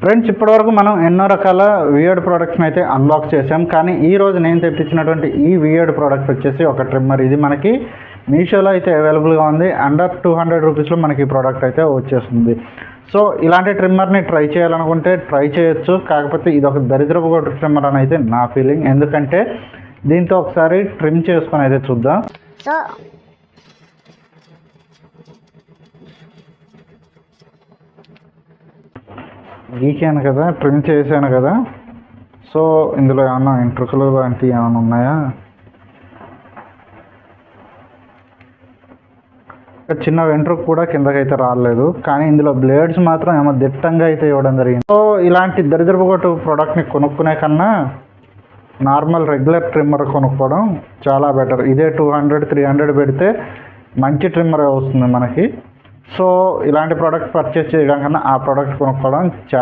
Friends, ఇప్పటివరకు మనం ఎన్నో రకాల వియర్డ్ ప్రోడక్ట్స్ని అయితే అన్బాక్స్ చేసాం. కానీ ఈరోజు నేను తెప్పించినటువంటి ఈ వియర్డ్ ప్రోడక్ట్ వచ్చేసి ఒక ట్రిమ్మర్. ఇది మనకి మీషోలో అయితే అవైలబుల్గా ఉంది. అండర్ 200 రూపీస్లో మనకి ఈ ప్రోడక్ట్ అయితే వచ్చేస్తుంది. సో ఇలాంటి ట్రిమ్మర్ని ట్రై చేయాలనుకుంటే ట్రై చేయొచ్చు. కాకపోతే ఇది ఒక దరిద్రపు కొట్టు ట్రిమ్మర్ అని అయితే నా ఫీలింగ్. ఎందుకంటే దీంతో ఒకసారి ట్రిమ్ చేసుకొని అయితే చూద్దాం. సో గీకాను కదా, ట్రిమ్ చేశాను కదా. సో ఇందులో ఏమన్నా ఎంట్రుకలు లాంటివి ఏమైనా ఉన్నాయా? చిన్న వెంట్రుక కూడా కిందకైతే రాలేదు. కానీ ఇందులో బ్లేడ్స్ మాత్రం ఏమో దిట్టంగా అయితే ఇవ్వడం జరిగింది. సో ఇలాంటి దరిద్రపు కొట్టు ప్రోడక్ట్ని కొనుక్కునే కన్నా నార్మల్ రెగ్యులర్ ట్రిమ్మర్ కొనుక్కోవడం చాలా బెటర్. ఇదే 200-300 పెడితే మంచి ట్రిమ్మర్ వస్తుంది మనకి. సో ఇలాంటి ప్రోడక్ట్ పర్చేస్ చేయడం కన్నా ఆ ప్రోడక్ట్ కొనుక్కోవడం చాలా